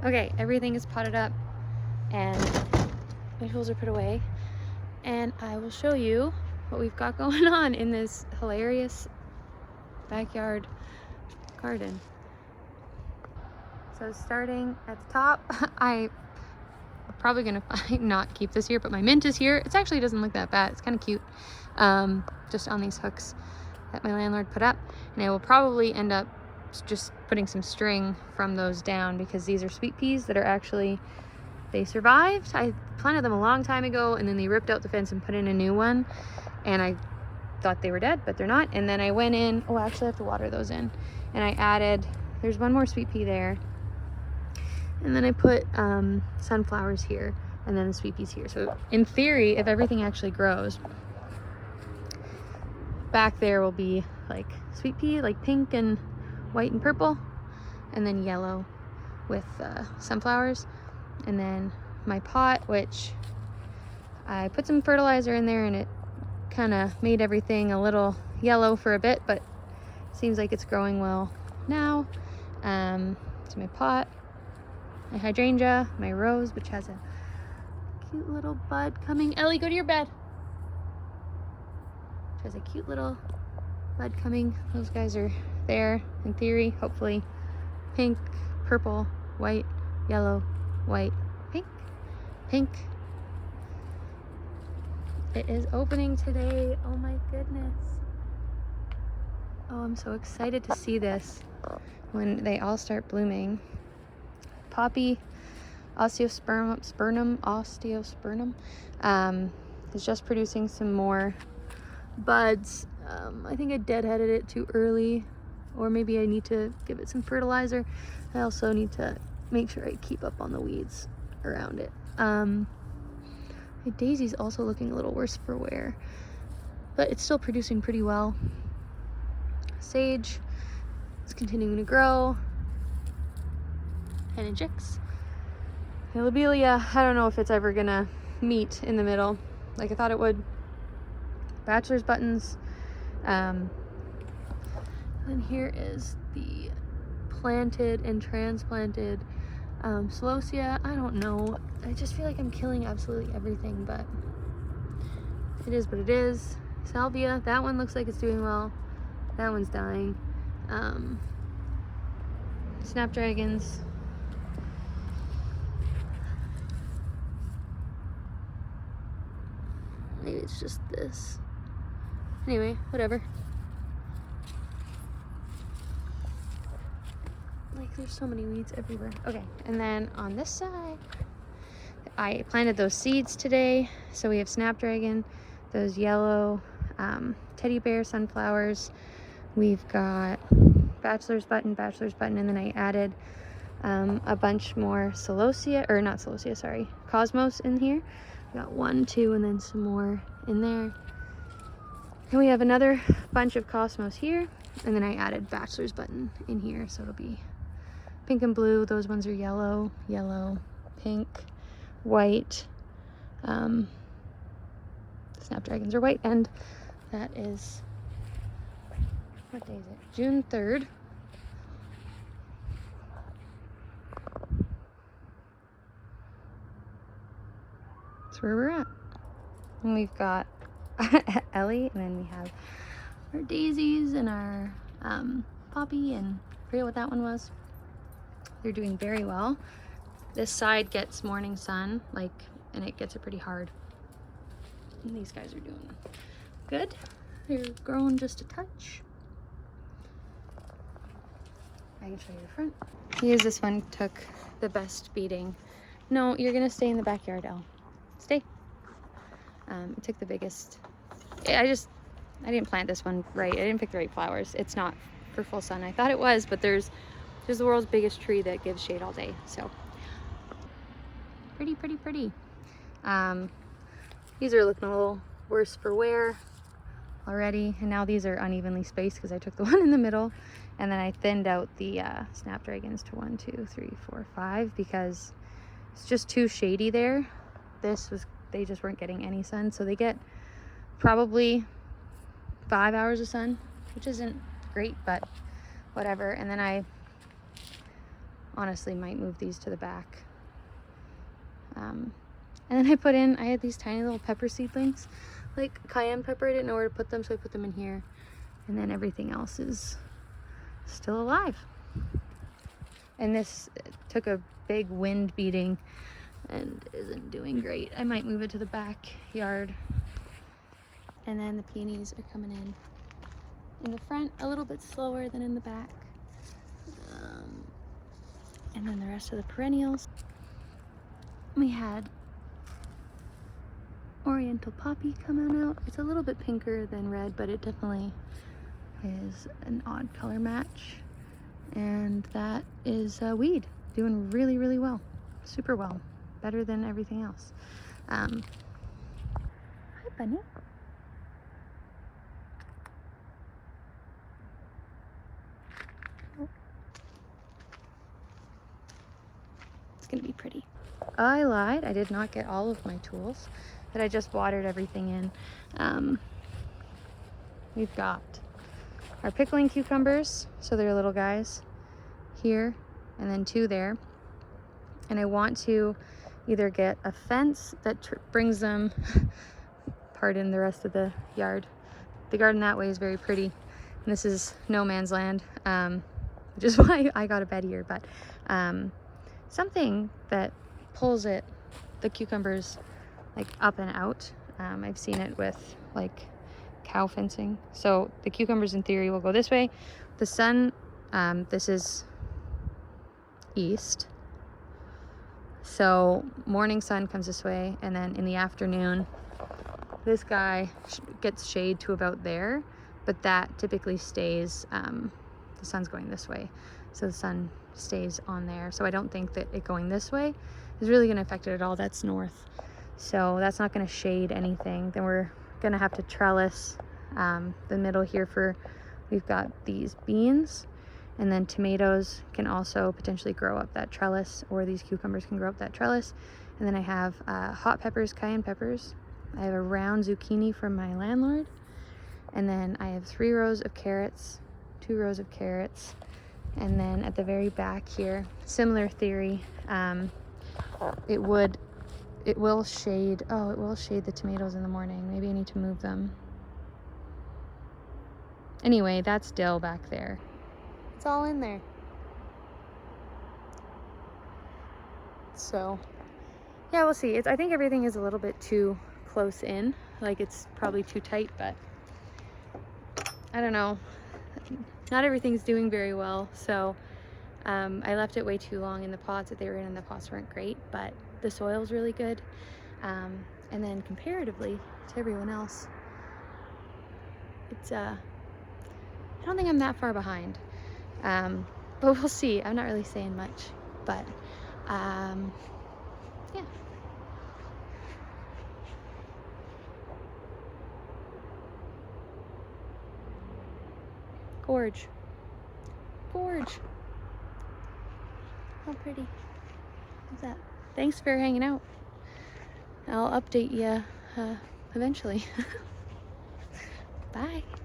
Okay, everything is potted up and my tools are put away, and I will show you what we've got going on in this hilarious backyard garden. So starting at the top, I'm probably gonna not keep this here, but my mint is here. It actually doesn't look that bad. It's kind of cute, just on these hooks that my landlord put up, and I will probably end up just putting some string from those down, because these are sweet peas that are actually, they survived. I planted them a long time ago, and then they ripped out the fence and put in a new one, and I thought they were dead, but they're not. And then I went in, oh, actually I have to water those in, and I added, there's one more sweet pea there, and then I put sunflowers here, and then the sweet peas here. So in theory, if everything actually grows, back there will be like sweet pea, like pink and white and purple, and then yellow with sunflowers. And then my pot, which I put some fertilizer in there, and it kind of made everything a little yellow for a bit, but seems like it's growing well now. So my pot, my hydrangea, my rose, which has a cute little bud coming. Ellie, go to your bed. Which has a cute little bud coming. Those guys are there in theory, hopefully. Pink, purple, white, yellow, white, pink, pink. It is opening today. Oh my goodness. Oh, I'm so excited to see this when they all start blooming. Poppy osteospermum is just producing some more buds. I think I deadheaded it too early, or maybe I need to give it some fertilizer. I also need to make sure I keep up on the weeds around it. My daisy's also looking a little worse for wear, but it's still producing pretty well. Sage is continuing to grow. Henna-jix. Lobelia, I don't know if it's ever gonna meet in the middle like I thought it would. Bachelor's buttons. And here is the planted and transplanted celosia. I don't know. I just feel like I'm killing absolutely everything, but it is what it is. Salvia, that one looks like it's doing well. That one's dying. Snapdragons. Maybe it's just this. Anyway, whatever. Like, there's so many weeds everywhere. Okay, and then on this side, I planted those seeds today. So we have snapdragon, those yellow teddy bear sunflowers. We've got bachelor's button, and then I added a bunch more celosia, or not celosia, sorry, cosmos in here. We got 1, 2, and then some more in there. And we have another bunch of cosmos here, and then I added bachelor's button in here, so it'll be pink and blue. Those ones are yellow, yellow, pink, white. Snapdragons are white, and that is, what day is it? June 3rd. That's where we're at. And we've got Ellie, and then we have our daisies and our poppy, and I forget what that one was. They're doing very well. This side gets morning sun, and it gets it pretty hard. And these guys are doing good. They're growing just a touch. I can show you the front. Here's this one, took the best beating. No, you're gonna stay in the backyard, Elle. Stay. It took the biggest. I didn't plant this one right. I didn't pick the right flowers. It's not for full sun. I thought it was, but there's the world's biggest tree that gives shade all day. So pretty, pretty, pretty. These are looking a little worse for wear already, and now these are unevenly spaced because I took the one in the middle, and then I thinned out the snapdragons to 1, 2, 3, 4, 5 because it's just too shady there. They just weren't getting any sun, so they get probably 5 hours of sun, which isn't great, but whatever. And then I honestly might move these to the back. And then I had these tiny little pepper seedlings, like cayenne pepper. I didn't know where to put them, so I put them in here. And then everything else is still alive. And this took a big wind beating and isn't doing great. I might move it to the backyard. And then the peonies are coming in the front a little bit slower than in the back. And then the rest of the perennials. We had Oriental Poppy coming out. It's a little bit pinker than red, but it definitely is an odd color match. And that is a weed, doing really, really well. Super well. Better than everything else. Hi, bunny. It's gonna be pretty. I lied. I did not get all of my tools, but I just watered everything in. We've got our pickling cucumbers, so they're little guys here, and then 2 there. And I want to either get a fence that brings them, pardon the rest of the yard. The garden that way is very pretty, and this is no man's land, which is why I got a bed here, but something that pulls the cucumbers like up and out. I've seen it with like cow fencing. So the cucumbers in theory will go this way. The sun, this is east. So morning sun comes this way, and then in the afternoon, this guy gets shade to about there, but that typically stays, the sun's going this way. So the sun stays on there. So I don't think that it going this way is really gonna affect it at all. That's north. So that's not gonna shade anything. Then we're gonna have to trellis the middle here we've got these beans, and then tomatoes can also potentially grow up that trellis, or these cucumbers can grow up that trellis. And then I have hot peppers, cayenne peppers. I have a round zucchini from my landlord. And then I have 3 rows of carrots, 2 rows of carrots. And then at the very back here, similar theory, it will shade the tomatoes in the morning. Maybe I need to move them. Anyway, that's dill back there. It's all in there. So, yeah, we'll see. I think everything is a little bit too close in. Like, it's probably too tight, but I don't know. Not everything's doing very well. So, I left it way too long in the pots that they were in, and the pots weren't great, but the soil's really good. And then comparatively to everyone else, it's, I don't think I'm that far behind. But we'll see. I'm not really saying much, but yeah. Gorge. How pretty is that? Thanks for hanging out. I'll update you eventually. Bye.